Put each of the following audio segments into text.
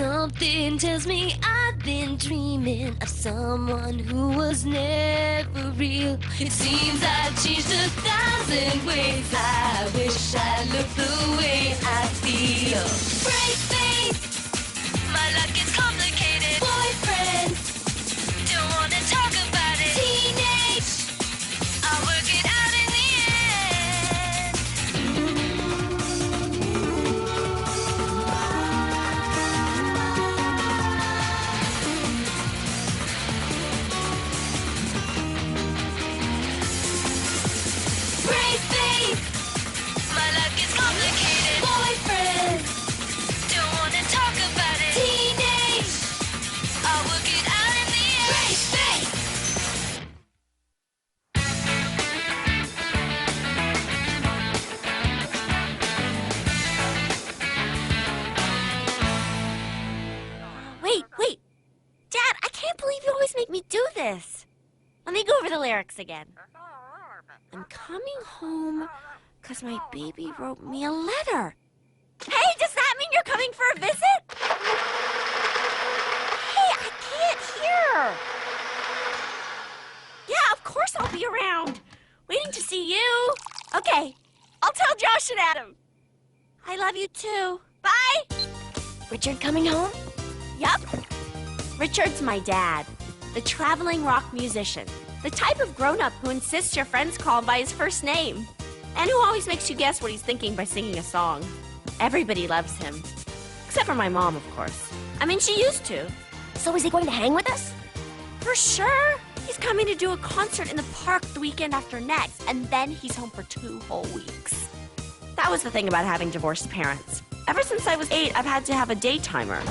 Something tells me I've been dreaming of someone who was never real. It seems I've changed 1,000 ways. I wish I looked the way I feel. Braceface, my luck is complicated. Boyfriend, don't wanna talk about it. Teenage, I'll work it out in the end. Braceface, my luck is complicated. Boyfriend, don't wanna talk about it. Teenage, I'll work it out in the end. Braceface. Wait. Dad, I can't believe you always make me do this. Let me go over the lyrics again. I'm coming home because my baby wrote me a letter. Hey, does that mean you're coming for a visit? Hey, I can't hear. Yeah, of course I'll be around. Waiting to see you. Okay, I'll tell Josh and Adam. I love you too. Bye. Richard coming home? Yup. Richard's my dad, the traveling rock musician, the type of grown-up who insists your friends call him by his first name, and who always makes you guess what he's thinking by singing a song. Everybody loves him, except for my mom, of course. I mean, she used to. So is he going to hang with us? For sure. He's coming to do a concert in the park the weekend after next, and then he's home for 2 whole weeks. That was the thing about having divorced parents. Ever since I was 8, I've had to have a day timer.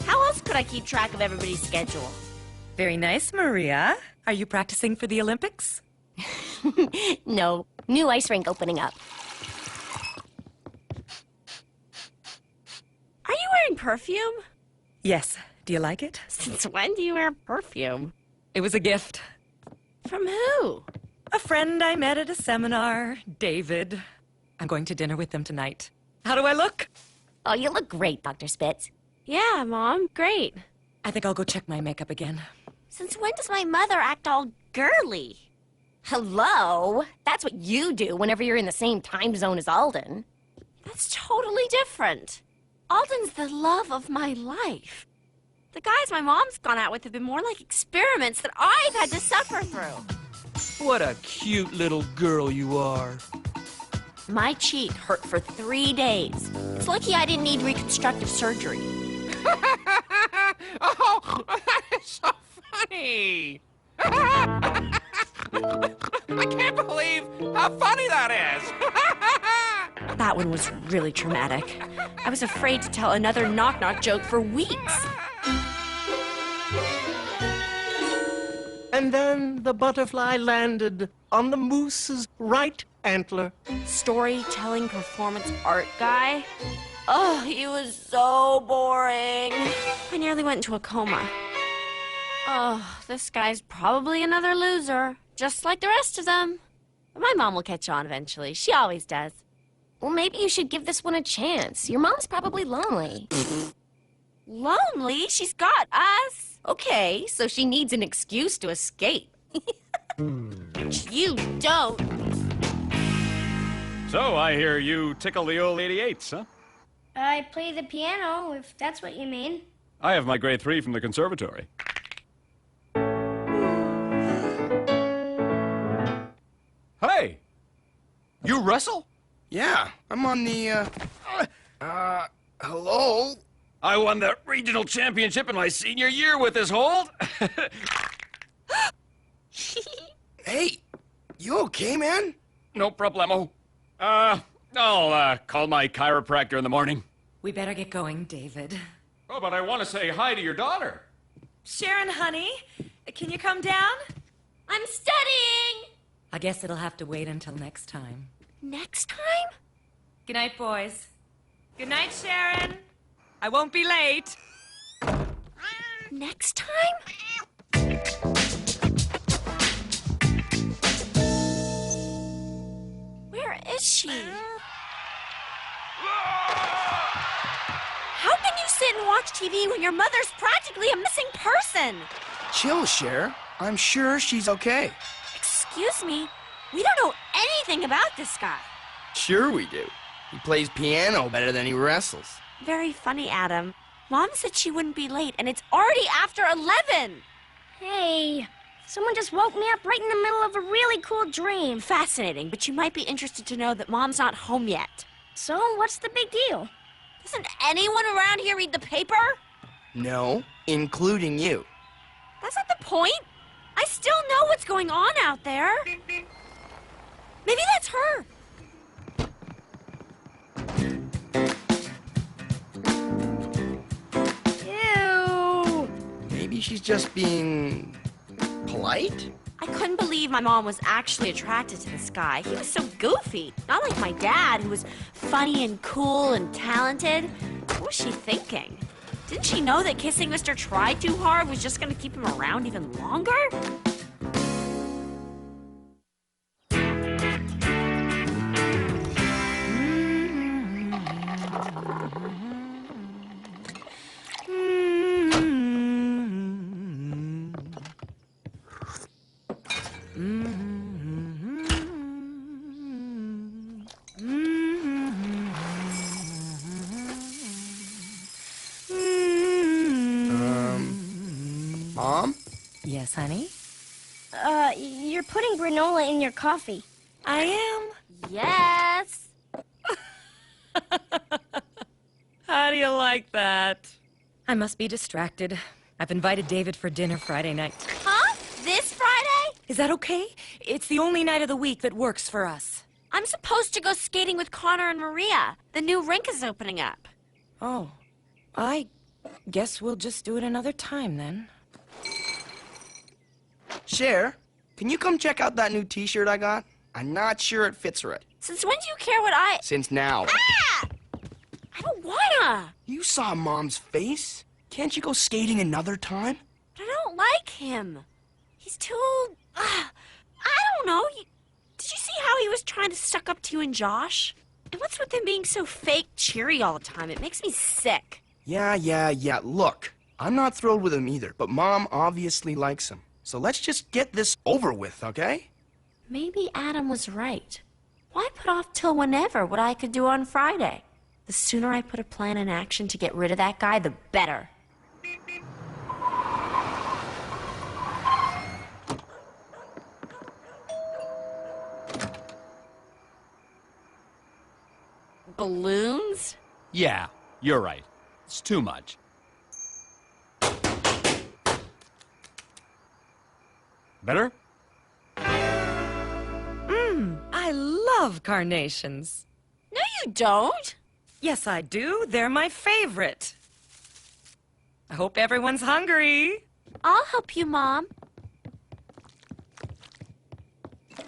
How else could I keep track of everybody's schedule? Very nice, Maria. Are you practicing for the Olympics? No. New ice rink opening up. Are you wearing perfume? Yes. Do you like it? Since when do you wear perfume? It was a gift. From who? A friend I met at a seminar, David. I'm going to dinner with them tonight. How do I look? Oh, you look great, Dr. Spitz. Yeah, Mom, great. I think I'll go check my makeup again. Since when does my mother act all girly? Hello? That's what you do whenever you're in the same time zone as Alden. That's totally different. Alden's the love of my life. The guys my mom's gone out with have been more like experiments that I've had to suffer through. What a cute little girl you are. My cheek hurt for 3 days. It's lucky I didn't need reconstructive surgery. Oh, that is so funny. I can't believe how funny that is. That one was really traumatic. I was afraid to tell another knock-knock joke for weeks. And then the butterfly landed on the moose's right antler. Storytelling performance art guy? Oh, he was so boring. I nearly went into a coma. Oh, this guy's probably another loser, just like the rest of them. But my mom will catch on eventually. She always does. Well, maybe you should give this one a chance. Your mom's probably lonely. Lonely? She's got us. Okay, so she needs an excuse to escape. You don't. So, I hear you tickle the old 88s, huh? I play the piano, if that's what you mean. I have my grade 3 from the conservatory. Hey! You wrestle? Yeah, I'm on the, hello? I won the regional championship in my senior year with this hold. Hey, you okay, man? No problemo. I'll call my chiropractor in the morning. We better get going, David. Oh, but I want to say hi to your daughter. Sharon, honey, can you come down? I'm studying. I guess it'll have to wait until next time. Next time? Good night, boys. Good night, Sharon. I won't be late. Next time? Where is she? How can you sit and watch TV when your mother's practically a missing person? Chill, Cher. I'm sure she's okay. Excuse me? We don't know anything about this guy. Sure we do. He plays piano better than he wrestles. Very funny, Adam. Mom said she wouldn't be late, and it's already after 11. Hey, someone just woke me up right in the middle of a really cool dream. Fascinating, but you might be interested to know that Mom's not home yet. So, what's the big deal? Doesn't anyone around here read the paper? No, including you. That's not the point. I still know what's going on out there. Maybe that's her. Ew. Maybe she's just being polite? I couldn't believe my mom was actually attracted to this guy. He was so goofy. Not like my dad, who was funny and cool and talented. What was she thinking? Didn't she know that kissing Mr. Try Too Hard was just going to keep him around even longer? Mom? Yes, honey? You're putting granola in your coffee. I am. Yes. How do you like that? I must be distracted. I've invited David for dinner Friday night. Huh? This Friday? Is that okay? It's the only night of the week that works for us. I'm supposed to go skating with Connor and Maria. The new rink is opening up. Oh, I guess we'll just do it another time then. Cher, can you come check out that new t-shirt I got? I'm not sure it fits right. Since when do you care what I... Since now. Ah! I don't wanna. You saw Mom's face. Can't you go skating another time? But I don't like him. He's too... I don't know. Did you see how he was trying to suck up to you and Josh? And what's with him being so fake cheery all the time? It makes me sick. Yeah. Look, I'm not thrilled with him either, but Mom obviously likes him. So let's just get this over with, okay? Maybe Adam was right. Why put off till whenever what I could do on Friday? The sooner I put a plan in action to get rid of that guy, the better. Balloons? Yeah, you're right. It's too much. Better? I love carnations. No, you don't. Yes, I do. They're my favorite. I hope everyone's hungry. I'll help you, Mom.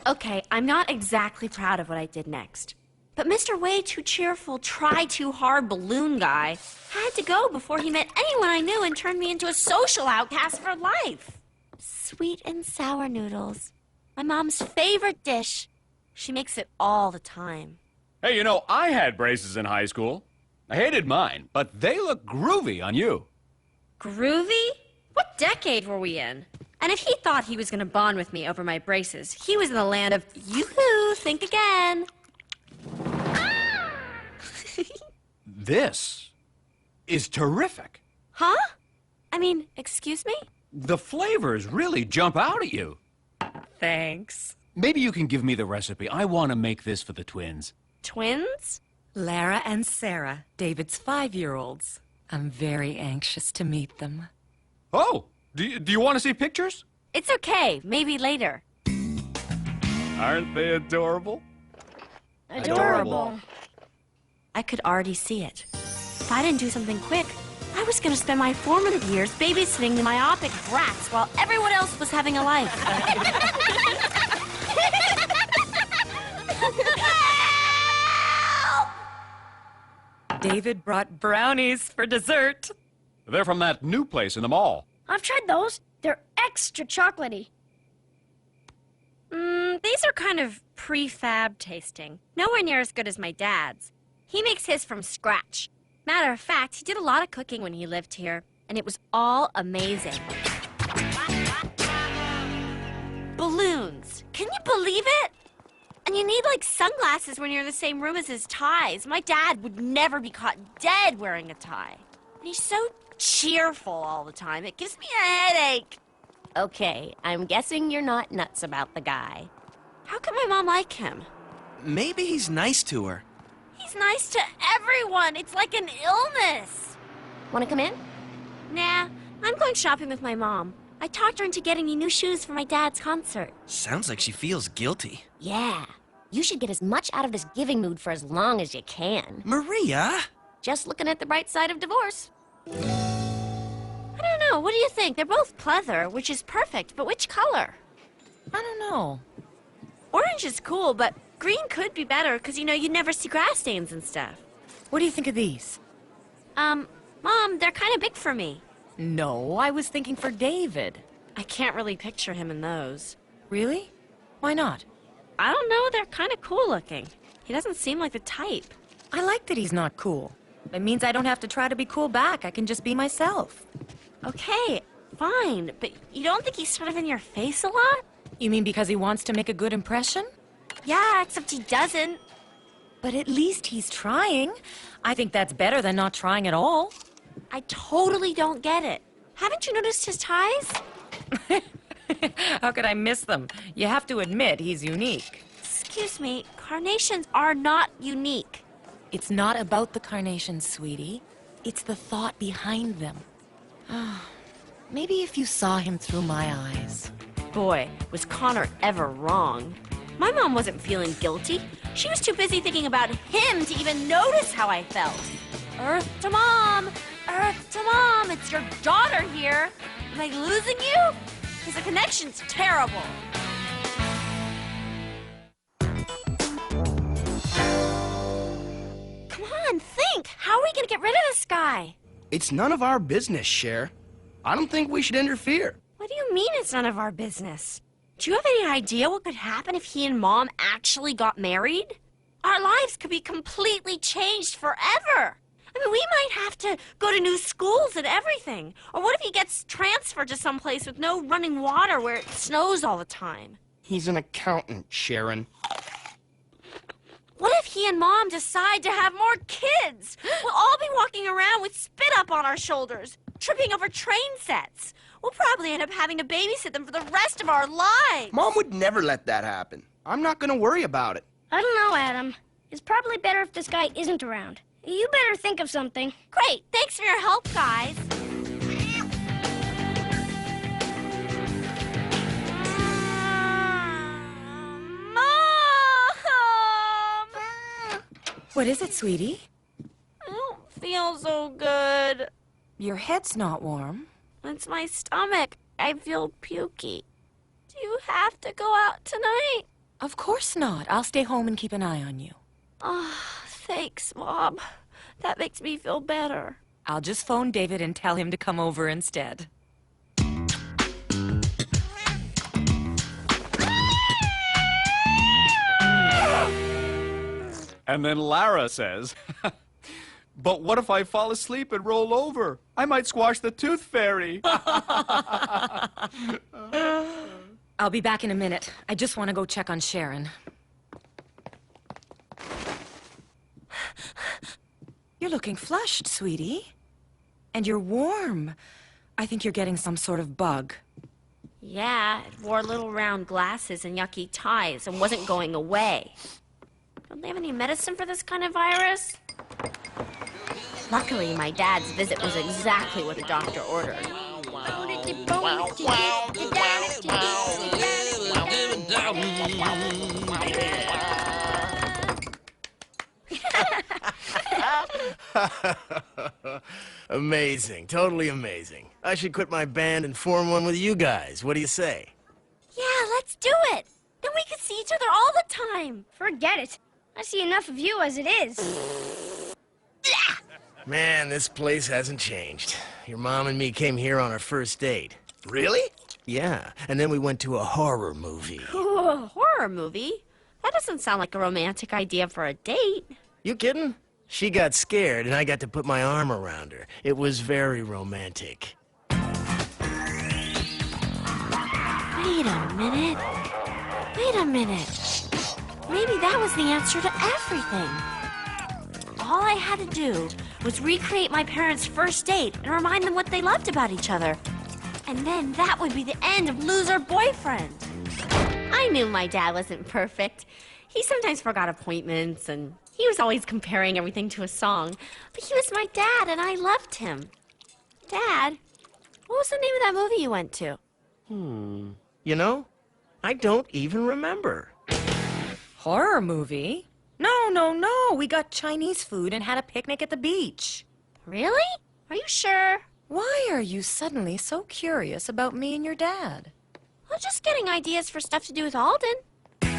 Okay, I'm not exactly proud of what I did next. But Mr. Way Too Cheerful, Try Too Hard balloon guy had to go before he met anyone I knew and turned me into a social outcast for life. Sweet and sour noodles. My mom's favorite dish. She makes it all the time. Hey, you know, I had braces in high school. I hated mine, but they look groovy on you. Groovy? What decade were we in? And if he thought he was going to bond with me over my braces, he was in the land of yoo-hoo, think again. This is terrific. Huh? I mean, excuse me? The flavors really jump out at you. Thanks. Maybe you can give me the recipe. I want to make this for the twins. Twins? Lara and Sarah, David's 5-year-olds. I'm very anxious to meet them. Oh, do you want to see pictures? It's okay. Maybe later. Aren't they adorable? Adorable. I could already see it. If I didn't do something quick, I was going to spend my formative years babysitting the myopic brats while everyone else was having a life. David brought brownies for dessert. They're from that new place in the mall. I've tried those. They're extra chocolatey. These are kind of prefab tasting. Nowhere near as good as my dad's. He makes his from scratch. Matter of fact, he did a lot of cooking when he lived here, and it was all amazing. Balloons. Can you believe it? And you need, like, sunglasses when you're in the same room as his ties. My dad would never be caught dead wearing a tie. And he's so cheerful all the time. It gives me a headache. Okay, I'm guessing you're not nuts about the guy. How can my mom like him? Maybe he's nice to her. He's nice to everyone. It's like an illness. Want to come in? Nah, I'm going shopping with my mom. I talked her into getting me new shoes for my dad's concert. Sounds like she feels guilty. Yeah. You should get as much out of this giving mood for as long as you can. Maria! Just looking at the bright side of divorce. I don't know. What do you think? They're both pleather, which is perfect, but which color? I don't know. Orange is cool, but green could be better because, you know, you'd never see grass stains and stuff. What do you think of these? Mom, they're kind of big for me. No, I was thinking for David. I can't really picture him in those. Really? Why not? I don't know. They're kind of cool looking. He doesn't seem like the type. I like that he's not cool. It means I don't have to try to be cool back. I can just be myself. Okay, fine, but you don't think he's sort of in your face a lot? You mean because he wants to make a good impression? Yeah, except he doesn't. But at least he's trying. I think that's better than not trying at all. I totally don't get it. Haven't you noticed his ties? How could I miss them? You have to admit he's unique. Excuse me, carnations are not unique. It's not about the carnations, sweetie. It's the thought behind them. Maybe if you saw him through my eyes. Boy, was Connor ever wrong. My mom wasn't feeling guilty. She was too busy thinking about him to even notice how I felt. Earth to Mom! Earth to Mom! It's your daughter here! Am I losing you? Because the connection's terrible. Come on, think! How are we gonna get rid of this guy? It's none of our business, Cher. I don't think we should interfere. What do you mean it's none of our business? Do you have any idea what could happen if he and Mom actually got married? Our lives could be completely changed forever. I mean, we might have to go to new schools and everything. Or what if he gets transferred to someplace with no running water where it snows all the time? He's an accountant, Sharon. What if he and Mom decide to have more kids? We'll all be walking around with spit up on our shoulders, tripping over train sets. We'll probably end up having to babysit them for the rest of our lives. Mom would never let that happen. I'm not gonna worry about it. I don't know, Adam. It's probably better if this guy isn't around. You better think of something. Great. Thanks for your help, guys. Mom! What is it, sweetie? I don't feel so good. Your head's not warm. It's my stomach. I feel pukey. Do you have to go out tonight? Of course not. I'll stay home and keep an eye on you. Oh, thanks, Mom. That makes me feel better. I'll just phone David and tell him to come over instead. And then Lara says, but what if I fall asleep and roll over? I might squash the tooth fairy. I'll be back in a minute. I just want to go check on Sharon. You're looking flushed, sweetie. And you're warm. I think you're getting some sort of bug. Yeah, it wore little round glasses and yucky ties and wasn't going away. Don't they have any medicine for this kind of virus? Luckily, my dad's visit was exactly what the doctor ordered. Amazing. Totally amazing. I should quit my band and form one with you guys. What do you say? Yeah, let's do it. Then we could see each other all the time. Forget it. I see enough of you as it is. Man, this place hasn't changed. Your mom and me came here on our first date. Really? Yeah, and then we went to a horror movie. Ooh, a horror movie? That doesn't sound like a romantic idea for a date. You kidding? She got scared, and I got to put my arm around her. It was very romantic. Wait a minute. Wait a minute. Maybe that was the answer to everything. All I had to do was recreate my parents' first date and remind them what they loved about each other. And then that would be the end of Loser Boyfriend. I knew my dad wasn't perfect. He sometimes forgot appointments, and he was always comparing everything to a song. But he was my dad, and I loved him. Dad, what was the name of that movie you went to? You know, I don't even remember. Horror movie? No. We got Chinese food and had a picnic at the beach. Really? Are you sure? Why are you suddenly so curious about me and your dad? I'm just getting ideas for stuff to do with Alden. I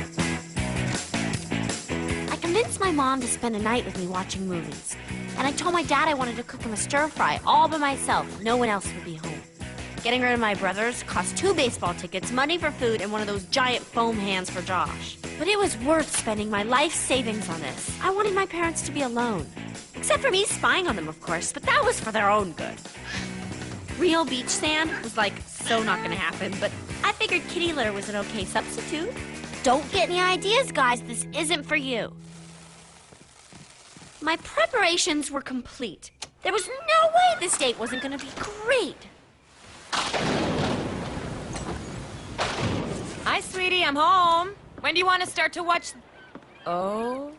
convinced my mom to spend a night with me watching movies. And I told my dad I wanted to cook him a stir-fry all by myself. No one else would be home. Getting rid of my brothers cost 2 baseball tickets, money for food, and one of those giant foam hands for Josh. But it was worth spending my life savings on this. I wanted my parents to be alone. Except for me spying on them, of course, but that was for their own good. Real beach sand was so not gonna happen, but I figured kitty litter was an okay substitute. Don't get any ideas, guys. This isn't for you. My preparations were complete. There was no way this date wasn't gonna be great. Hi, sweetie, I'm home. When do you want to start to watch? Oh,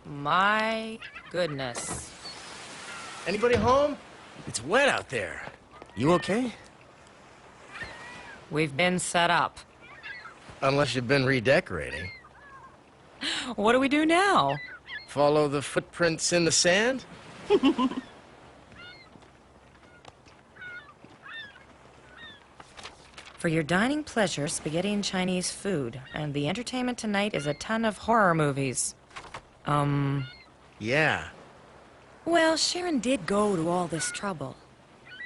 my goodness. Anybody home? It's wet out there. You okay? We've been set up. Unless you've been redecorating. What do we do now? Follow the footprints in the sand? For your dining pleasure, spaghetti and Chinese food. And the entertainment tonight is a ton of horror movies. Yeah. Well, Sharon did go to all this trouble.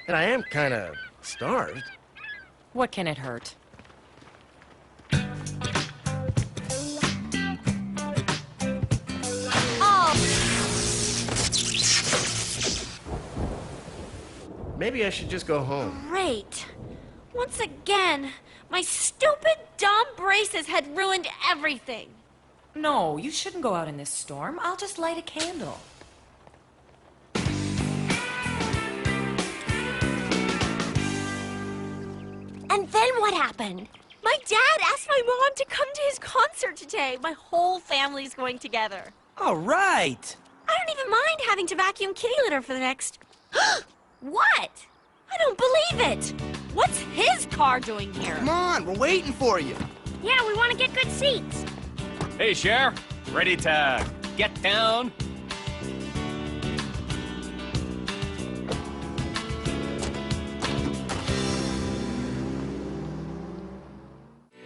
And I am kind of starved. What can it hurt? Oh, Maybe I should just go home. great. Once again, my stupid, dumb braces had ruined everything. No, you shouldn't go out in this storm. I'll just light a candle. And then what happened? My dad asked my mom to come to his concert today. My whole family's going together. All right. I don't even mind having to vacuum kitty litter for the next... What? I don't believe it. What's his car doing here? Come on, we're waiting for you. Yeah, we want to get good seats. Hey, Cher. Ready to get down?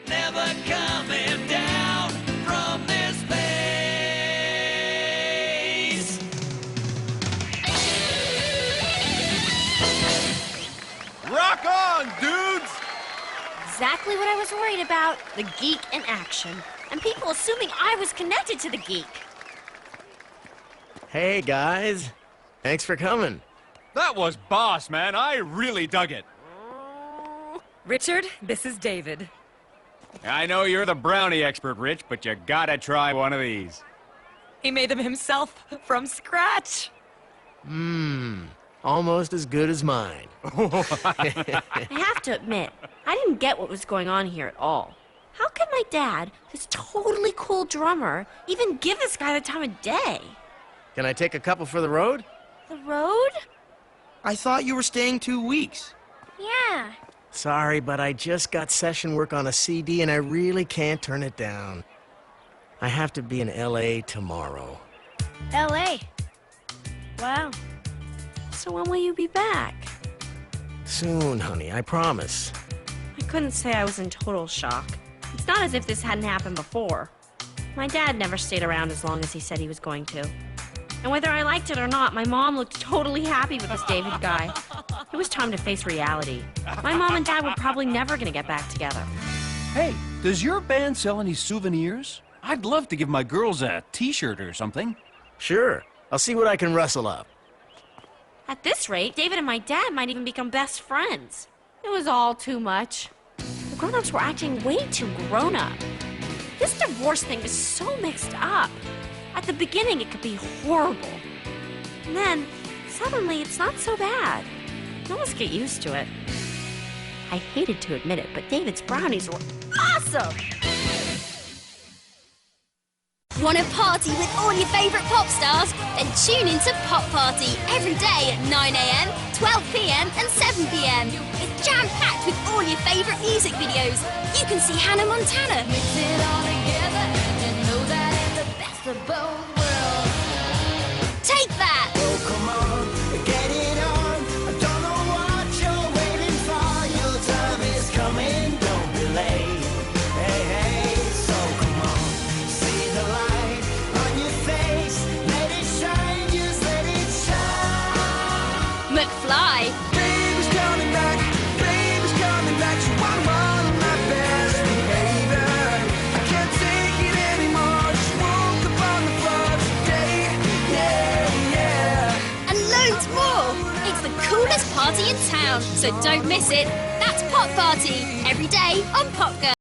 Never coming down from this place. Rock on, dudes! Exactly what I was worried about. The geek in action. And people assuming I was connected to the geek. Hey, guys. Thanks for coming. That was boss, man. I really dug it. Richard, this is David. I know you're the brownie expert, Rich, but you gotta try one of these. He made them himself from scratch. Almost as good as mine. I have to admit, I didn't get what was going on here at all. How could my dad, this totally cool drummer, even give this guy the time of day? Can I take a couple for the road? The road? I thought you were staying 2 weeks. Yeah. Sorry, but I just got session work on a CD and I really can't turn it down. I have to be in LA tomorrow. L.A. Wow. So when will you be back? Soon, honey, I promise. I couldn't say I was in total shock. It's not as if this hadn't happened before. My dad never stayed around as long as he said he was going to. And whether I liked it or not, my mom looked totally happy with this David guy. It was time to face reality. My mom and dad were probably never gonna get back together. Hey, does your band sell any souvenirs? I'd love to give my girls a t-shirt or something. Sure. I'll see what I can rustle up. At this rate, David and my dad might even become best friends. It was all too much. The grown-ups were acting way too grown-up. This divorce thing is so mixed up. At the beginning, it could be horrible. And then, suddenly, it's not so bad. You almost get used to it. I hated to admit it, but David's brownies were awesome! Want to party with all your favourite pop stars? Then tune into Pop Party every day at 9 a.m, 12 p.m, and 7 p.m. It's jam-packed with all your favourite music videos. You can see Hannah Montana. Mix it all together and know that it's the best of both worlds. Take that! Oh, come on, get it on. I don't know what you're waiting for. Your time is coming, don't be late. Hey, hey, so come on, see the light on your face. Let it shine, just let it shine. McFly. Baby's coming back, baby's coming back. So I'm on my best behavior. I can't take it anymore. Just woke up on the floor today. Yeah, yeah. And loads more. It's the coolest party in town, so don't miss it. That's Pop Party every day on Pop Girl.